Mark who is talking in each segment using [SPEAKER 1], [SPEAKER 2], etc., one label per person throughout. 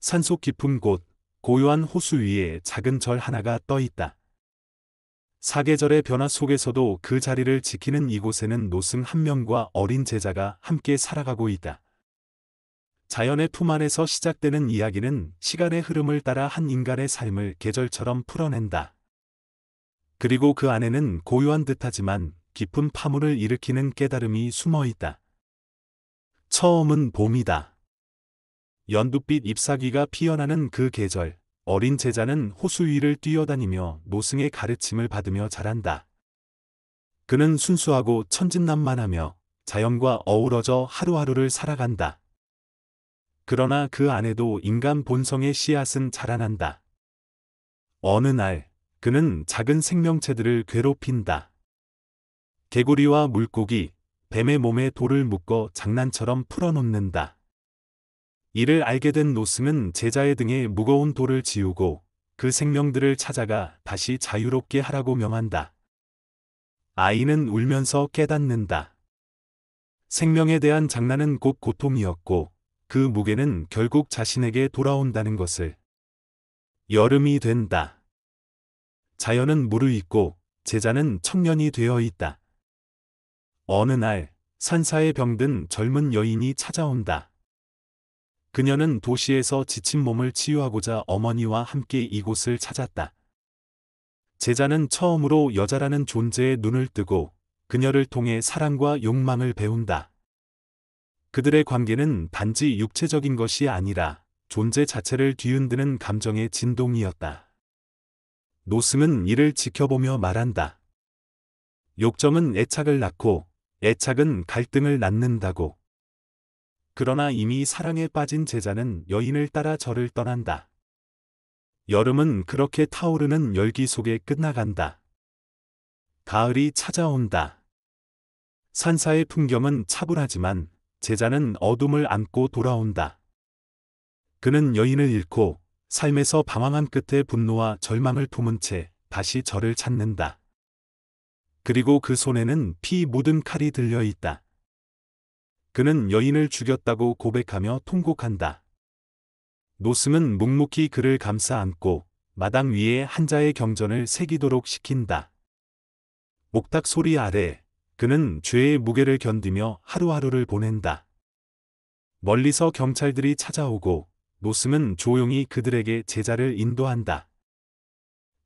[SPEAKER 1] 산속 깊은 곳, 고요한 호수 위에 작은 절 하나가 떠 있다. 사계절의 변화 속에서도 그 자리를 지키는 이곳에는 노승 한 명과 어린 제자가 함께 살아가고 있다. 자연의 품 안에서 시작되는 이야기는 시간의 흐름을 따라 한 인간의 삶을 계절처럼 풀어낸다. 그리고 그 안에는 고요한 듯하지만 깊은 파문을 일으키는 깨달음이 숨어 있다. 처음은 봄이다. 연두빛 잎사귀가 피어나는 그 계절, 어린 제자는 호수 위를 뛰어다니며 노승의 가르침을 받으며 자란다. 그는 순수하고 천진난만하며 자연과 어우러져 하루하루를 살아간다. 그러나 그 안에도 인간 본성의 씨앗은 자라난다. 어느 날, 그는 작은 생명체들을 괴롭힌다. 개구리와 물고기, 뱀의 몸에 돌을 묶어 장난처럼 풀어놓는다. 이를 알게 된 노승은 제자의 등에 무거운 돌을 지우고 그 생명들을 찾아가 다시 자유롭게 하라고 명한다. 아이는 울면서 깨닫는다. 생명에 대한 장난은 곧 고통이었고 그 무게는 결국 자신에게 돌아온다는 것을. 여름이 된다. 자연은 무르익고 제자는 청년이 되어 있다. 어느 날 산사에 병든 젊은 여인이 찾아온다. 그녀는 도시에서 지친 몸을 치유하고자 어머니와 함께 이곳을 찾았다. 제자는 처음으로 여자라는 존재에 눈을 뜨고 그녀를 통해 사랑과 욕망을 배운다. 그들의 관계는 단지 육체적인 것이 아니라 존재 자체를 뒤흔드는 감정의 진동이었다. 노승은 이를 지켜보며 말한다. 욕정은 애착을 낳고 애착은 갈등을 낳는다고. 그러나 이미 사랑에 빠진 제자는 여인을 따라 절을 떠난다. 여름은 그렇게 타오르는 열기 속에 끝나간다. 가을이 찾아온다. 산사의 풍경은 차분하지만 제자는 어둠을 안고 돌아온다. 그는 여인을 잃고 삶에서 방황한 끝에 분노와 절망을 품은 채 다시 절을 찾는다. 그리고 그 손에는 피 묻은 칼이 들려 있다. 그는 여인을 죽였다고 고백하며 통곡한다. 노승은 묵묵히 그를 감싸 안고 마당 위에 한자의 경전을 새기도록 시킨다. 목탁 소리 아래 그는 죄의 무게를 견디며 하루하루를 보낸다. 멀리서 경찰들이 찾아오고 노승은 조용히 그들에게 제자를 인도한다.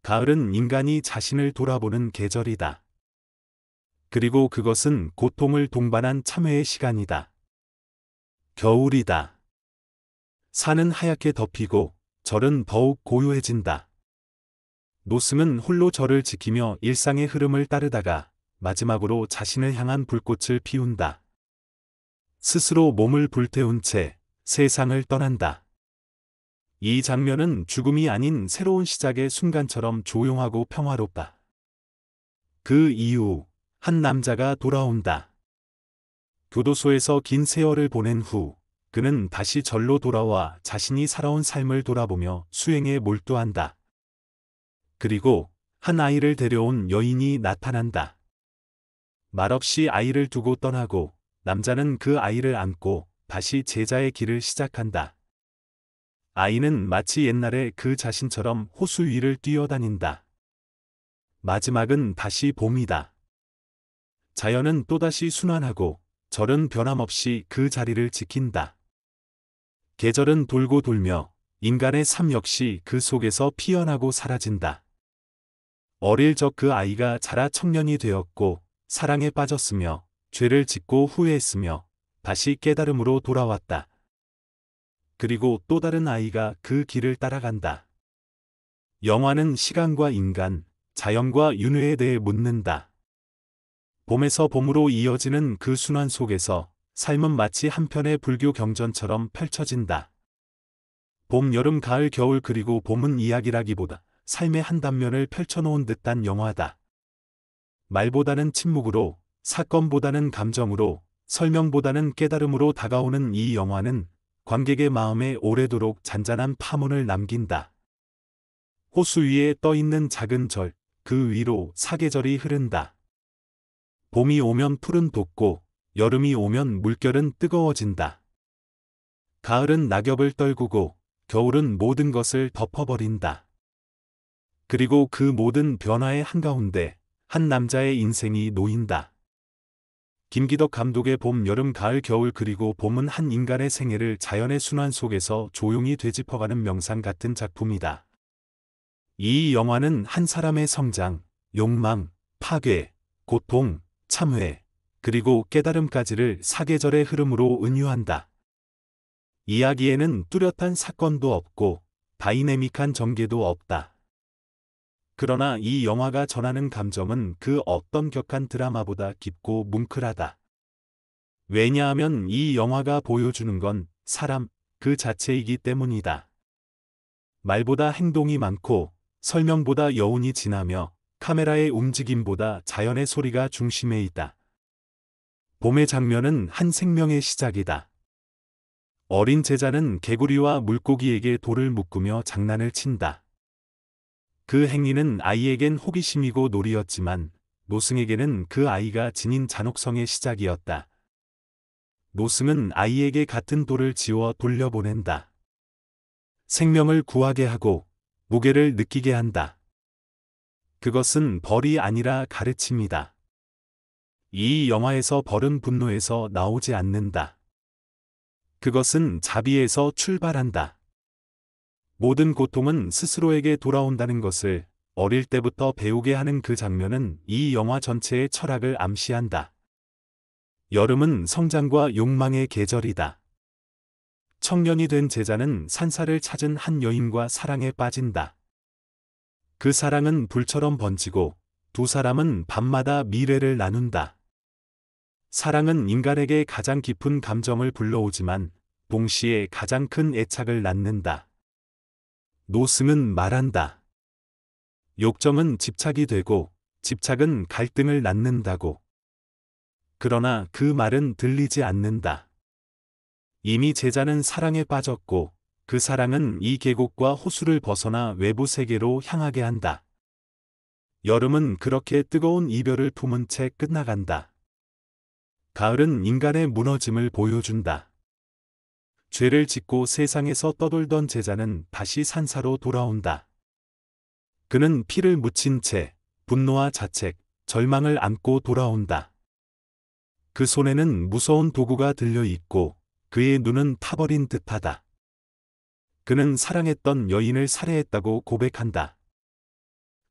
[SPEAKER 1] 가을은 인간이 자신을 돌아보는 계절이다. 그리고 그것은 고통을 동반한 참회의 시간이다. 겨울이다. 산은 하얗게 덮이고 절은 더욱 고요해진다. 노승은 홀로 절을 지키며 일상의 흐름을 따르다가 마지막으로 자신을 향한 불꽃을 피운다. 스스로 몸을 불태운 채 세상을 떠난다. 이 장면은 죽음이 아닌 새로운 시작의 순간처럼 조용하고 평화롭다. 그 이후 한 남자가 돌아온다. 교도소에서 긴 세월을 보낸 후 그는 다시 절로 돌아와 자신이 살아온 삶을 돌아보며 수행에 몰두한다. 그리고 한 아이를 데려온 여인이 나타난다. 말없이 아이를 두고 떠나고 남자는 그 아이를 안고 다시 제자의 길을 시작한다. 아이는 마치 옛날의 그 자신처럼 호수 위를 뛰어다닌다. 마지막은 다시 봄이다. 자연은 또다시 순환하고 절은 변함없이 그 자리를 지킨다. 계절은 돌고 돌며 인간의 삶 역시 그 속에서 피어나고 사라진다. 어릴 적 그 아이가 자라 청년이 되었고 사랑에 빠졌으며 죄를 짓고 후회했으며 다시 깨달음으로 돌아왔다. 그리고 또 다른 아이가 그 길을 따라간다. 영화는 시간과 인간, 자연과 윤회에 대해 묻는다. 봄에서 봄으로 이어지는 그 순환 속에서 삶은 마치 한편의 불교 경전처럼 펼쳐진다. 봄, 여름, 가을, 겨울 그리고 봄은 이야기라기보다 삶의 한 단면을 펼쳐놓은 듯한 영화다. 말보다는 침묵으로, 사건보다는 감정으로, 설명보다는 깨달음으로 다가오는 이 영화는 관객의 마음에 오래도록 잔잔한 파문을 남긴다. 호수 위에 떠있는 작은 절, 그 위로 사계절이 흐른다. 봄이 오면 풀은 돋고 여름이 오면 물결은 뜨거워진다. 가을은 낙엽을 떨구고 겨울은 모든 것을 덮어버린다. 그리고 그 모든 변화의 한가운데 한 남자의 인생이 놓인다. 김기덕 감독의 봄, 여름, 가을, 겨울 그리고 봄은 한 인간의 생애를 자연의 순환 속에서 조용히 되짚어가는 명상 같은 작품이다. 이 영화는 한 사람의 성장, 욕망, 파괴, 고통, 참회, 그리고 깨달음까지를 사계절의 흐름으로 은유한다. 이야기에는 뚜렷한 사건도 없고 다이내믹한 전개도 없다. 그러나 이 영화가 전하는 감정은 그 어떤 격한 드라마보다 깊고 뭉클하다. 왜냐하면 이 영화가 보여주는 건 사람 그 자체이기 때문이다. 말보다 행동이 많고 설명보다 여운이 진하며 카메라의 움직임보다 자연의 소리가 중심에 있다. 봄의 장면은 한 생명의 시작이다. 어린 제자는 개구리와 물고기에게 돌을 묶으며 장난을 친다. 그 행위는 아이에겐 호기심이고 놀이였지만 노승에게는 그 아이가 지닌 잔혹성의 시작이었다. 노승은 아이에게 같은 돌을 지워 돌려보낸다. 생명을 구하게 하고 무게를 느끼게 한다. 그것은 벌이 아니라 가르침이다. 이 영화에서 벌은 분노에서 나오지 않는다. 그것은 자비에서 출발한다. 모든 고통은 스스로에게 돌아온다는 것을 어릴 때부터 배우게 하는 그 장면은 이 영화 전체의 철학을 암시한다. 여름은 성장과 욕망의 계절이다. 청년이 된 제자는 산사를 찾은 한 여인과 사랑에 빠진다. 그 사랑은 불처럼 번지고 두 사람은 밤마다 미래를 나눈다. 사랑은 인간에게 가장 깊은 감정을 불러오지만 동시에 가장 큰 애착을 낳는다. 노승은 말한다. 욕정은 집착이 되고 집착은 갈등을 낳는다고. 그러나 그 말은 들리지 않는다. 이미 제자는 사랑에 빠졌고 그 사랑은 이 계곡과 호수를 벗어나 외부 세계로 향하게 한다. 여름은 그렇게 뜨거운 이별을 품은 채 끝나간다. 가을은 인간의 무너짐을 보여준다. 죄를 짓고 세상에서 떠돌던 제자는 다시 산사로 돌아온다. 그는 피를 묻힌 채 분노와 자책, 절망을 안고 돌아온다. 그 손에는 무서운 도구가 들려 있고 그의 눈은 타버린 듯하다. 그는 사랑했던 여인을 살해했다고 고백한다.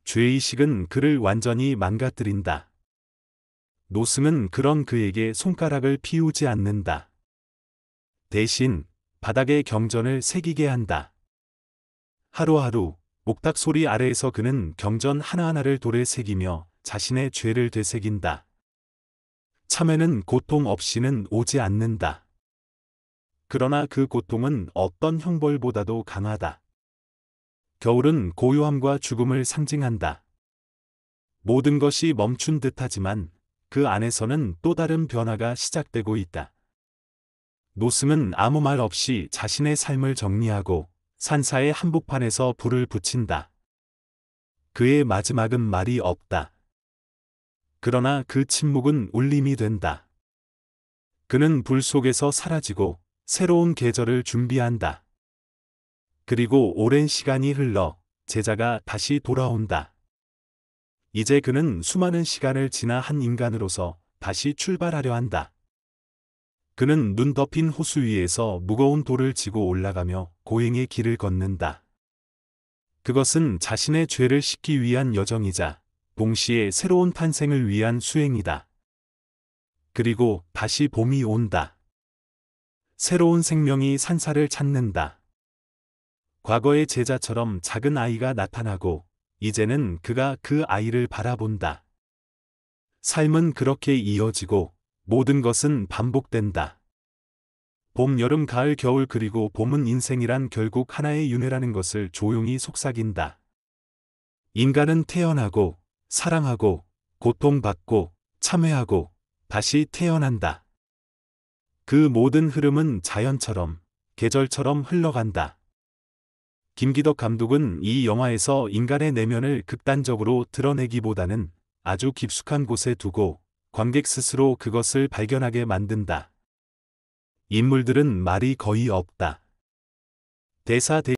[SPEAKER 1] 죄의식은 그를 완전히 망가뜨린다. 노승은 그런 그에게 손가락을 피우지 않는다. 대신 바닥에 경전을 새기게 한다. 하루하루 목탁 소리 아래에서 그는 경전 하나하나를 돌에 새기며 자신의 죄를 되새긴다. 참회는 고통 없이는 오지 않는다. 그러나 그 고통은 어떤 형벌보다도 강하다. 겨울은 고요함과 죽음을 상징한다. 모든 것이 멈춘 듯하지만 그 안에서는 또 다른 변화가 시작되고 있다. 노승은 아무 말 없이 자신의 삶을 정리하고 산사의 한복판에서 불을 붙인다. 그의 마지막은 말이 없다. 그러나 그 침묵은 울림이 된다. 그는 불 속에서 사라지고 새로운 계절을 준비한다. 그리고 오랜 시간이 흘러 제자가 다시 돌아온다. 이제 그는 수많은 시간을 지나 한 인간으로서 다시 출발하려 한다. 그는 눈 덮인 호수 위에서 무거운 돌을 지고 올라가며 고행의 길을 걷는다. 그것은 자신의 죄를 씻기 위한 여정이자 동시에 새로운 탄생을 위한 수행이다. 그리고 다시 봄이 온다. 새로운 생명이 산사를 찾는다. 과거의 제자처럼 작은 아이가 나타나고 이제는 그가 그 아이를 바라본다. 삶은 그렇게 이어지고 모든 것은 반복된다. 봄, 여름, 가을, 겨울 그리고 봄은 인생이란 결국 하나의 윤회라는 것을 조용히 속삭인다. 인간은 태어나고 사랑하고 고통받고 참회하고 다시 태어난다. 그 모든 흐름은 자연처럼 계절처럼 흘러간다. 김기덕 감독은 이 영화에서 인간의 내면을 극단적으로 드러내기보다는 아주 깊숙한 곳에 두고 관객 스스로 그것을 발견하게 만든다. 인물들은 말이 거의 없다. 대사